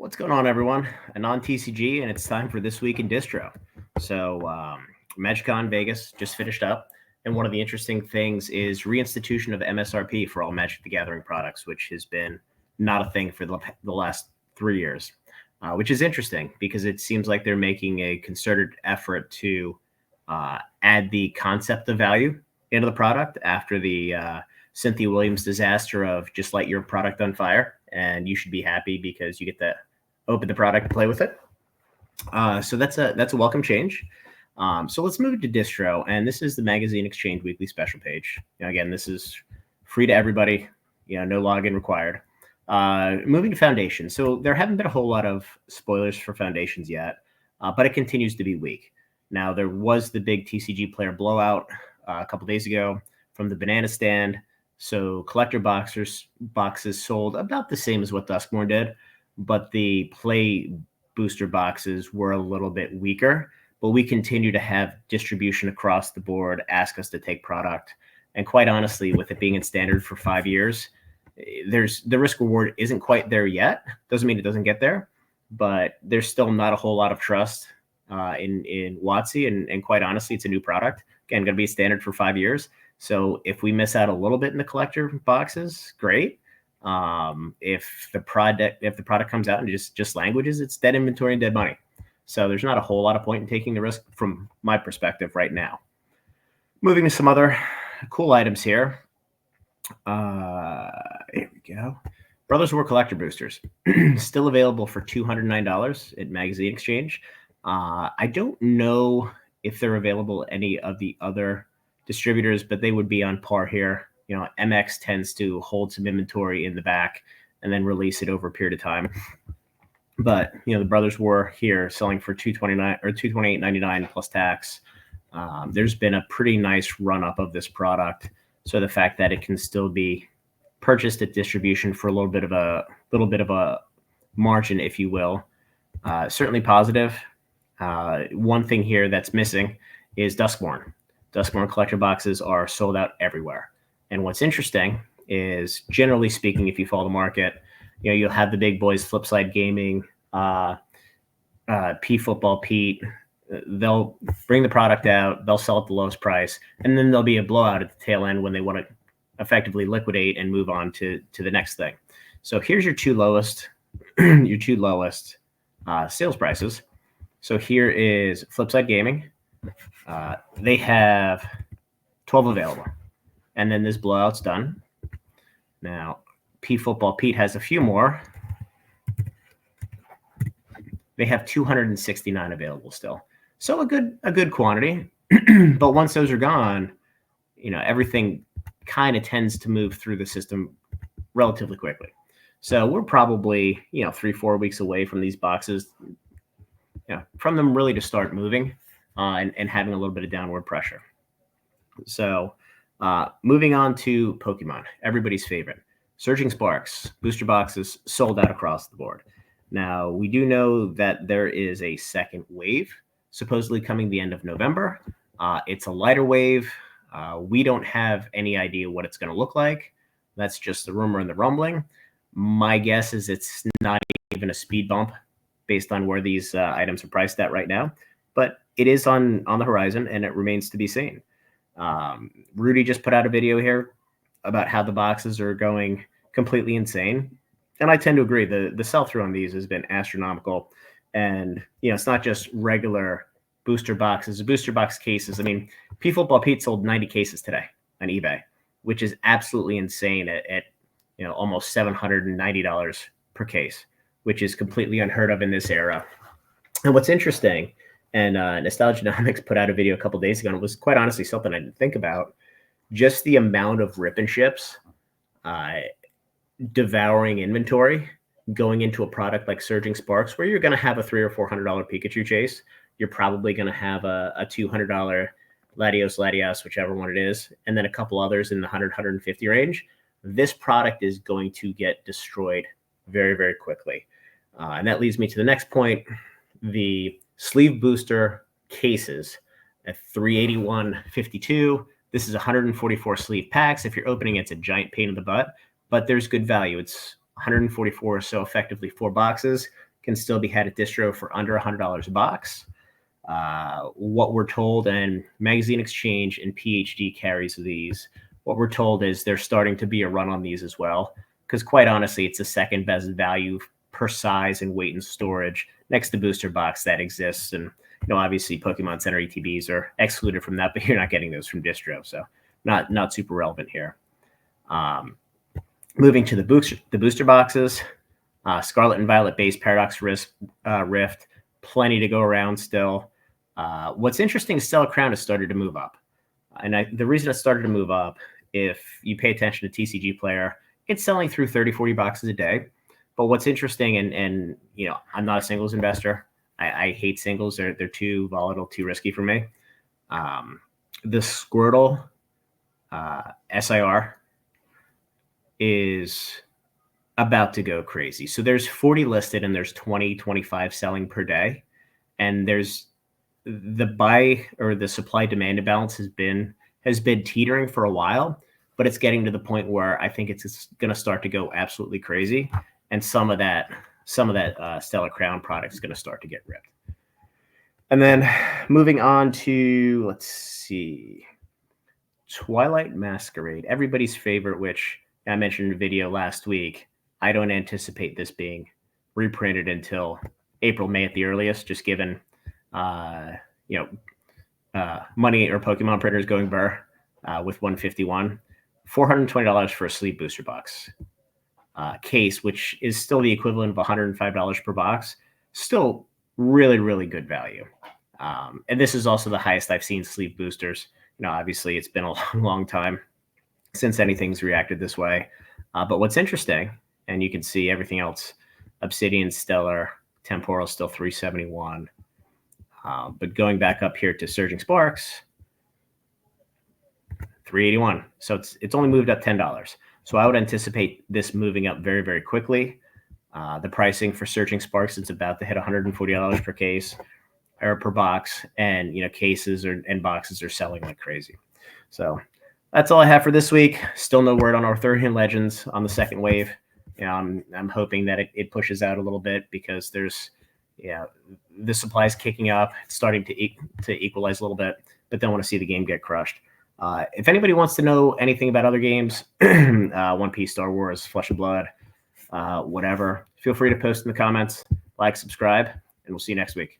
What's going on, everyone? Anon TCG, and it's time for This Week in Distro. So, MagicCon Vegas just finished up, and one of the interesting things is reinstitution of MSRP for all Magic the Gathering products, which has been not a thing for the last 3 years, which is interesting because it seems like they're making a concerted effort to add the concept of value into the product after the Cynthia Williams disaster of just light your product on fire and you should be happy because you get to open the product and play with it. So that's a welcome change. So let's move to Distro, and this is the Magazine Exchange Weekly Special page. Again, this is free to everybody. No login required. Moving to Foundation. So there haven't been a whole lot of spoilers for Foundations yet, but it continues to be weak. Now, there was the big TCG player blowout a couple days ago from the banana stand. So collector boxes sold about the same as what Duskmorn did, but the play booster boxes were a little bit weaker. But we continue to have distribution across the board, ask us to take product. And quite honestly, with it being in standard for 5 years, there's the risk reward isn't quite there yet. Doesn't mean it doesn't get there, but there's still not a whole lot of trust in WotC. And quite honestly, it's a new product. Again, going to be standard for 5 years. So if we miss out a little bit in the collector boxes, great. If the product comes out and just languages, it's dead inventory and dead money. So there's not a whole lot of point in taking the risk from my perspective right now. Moving to some other cool items here. Here we go. Brothers War collector boosters still available for $209 at Magazine Exchange. I don't know if they're available at any of the other distributors, but they would be on par here. MX tends to hold some inventory in the back and then release it over a period of time. But the Brothers War here selling for $229 or $228.99 plus tax. There's been a pretty nice run up of this product, so the fact that it can still be purchased at distribution for a little bit of a margin, if you will, certainly positive. One thing here that's missing is Duskmorn. Duskmorn collector boxes are sold out everywhere. And what's interesting is, generally speaking, if you follow the market, you'll have the big boys, Flipside Gaming, P Football Pete. They'll bring the product out, they'll sell at the lowest price, and then there'll be a blowout at the tail end when they want to effectively liquidate and move on to the next thing. So here's your two lowest sales prices. So here is Flipside Gaming. They have 12 available, and then this blowout's done. Now, P Football Pete has a few more. They have 269 available still, so a good quantity. But once those are gone, everything kind of tends to move through the system relatively quickly. So we're probably 3-4 weeks away from these boxes, from them really to start moving and having a little bit of downward pressure. So moving on to Pokemon, everybody's favorite. Surging Sparks, booster boxes sold out across the board. Now, we do know that there is a second wave supposedly coming the end of November. It's a lighter wave. We don't have any idea what it's going to look like. That's just the rumor and the rumbling. My guess is it's not even a speed bump based on where these items are priced at right now. But it is on the horizon, and it remains to be seen. Rudy just put out a video here about how the boxes are going completely insane. And I tend to agree. The sell-through on these has been astronomical. And, it's not just regular booster boxes, booster box cases. I mean, P Football Pete sold 90 cases today on eBay, which is absolutely insane at almost $790 per case, which is completely unheard of in this era. And what's interesting, and Nostalgianomics put out a video a couple days ago, and it was quite honestly something I didn't think about, just the amount of rip and ships devouring inventory going into a product like Surging Sparks, where you're going to have a $300 or $400 Pikachu chase. You're probably going to have a $200 Latios, whichever one it is, and then a couple others in the 100, 150 range. This product is going to get destroyed very, very quickly. And that leads me to the next point. The sleeve booster cases at $381.52. This is 144 sleeve packs. If you're opening, it's a giant pain in the butt, but there's good value. It's 144, so effectively 4 boxes. can still be had at Distro for under $100 a box. What we're told, and Magazine Exchange and PhD carries these, what we're told is there's starting to be a run on these as well, because quite honestly, it's the second best value per size and weight and storage next to booster box that exists. And obviously Pokemon Center ETBs are excluded from that, but you're not getting those from Distro, so not super relevant here. Moving to the booster boxes, Scarlet and Violet base Paradox Rift, plenty to go around still. What's interesting is Stellar Crown has started to move up. And the reason it started to move up, if you pay attention to TCG Player, it's selling through 30, 40 boxes a day. But what's interesting, and I'm not a singles investor. I hate singles. They're too volatile, too risky for me. The Squirtle SIR is about to go crazy. So there's 40 listed and there's 20, 25 selling per day. And there's the buy or the supply demand imbalance has been teetering for a while, but it's getting to the point where I think it's going to start to go absolutely crazy. And some of that Stellar Crown product is going to start to get ripped. And then moving on to, let's see, Twilight Masquerade, everybody's favorite, which I mentioned in a video last week. I don't anticipate this being reprinted until April, May at the earliest, just given, money or Pokemon printers going burr with 151. $420 for a sleeve booster box case, which is still the equivalent of $105 per box. Still really, really good value. And this is also the highest I've seen sleeve boosters. Obviously it's been a long, long time since anything's reacted this way. But what's interesting, and you can see everything else, Obsidian, Stellar, Temporal still 371. But going back up here to Surging Sparks, 381. So it's only moved up $10. So I would anticipate this moving up very, very quickly. The pricing for Surging Sparks is about to hit $140 per case or per box, and cases and boxes are selling like crazy. So that's all I have for this week. Still no word on Arthurian Legends on the second wave. I'm hoping that it pushes out a little bit because there's the supply is kicking up, it's starting to equalize a little bit, but don't want to see the game get crushed. If anybody wants to know anything about other games, One Piece, Star Wars, Flesh and Blood, whatever, feel free to post in the comments, like, subscribe, and we'll see you next week.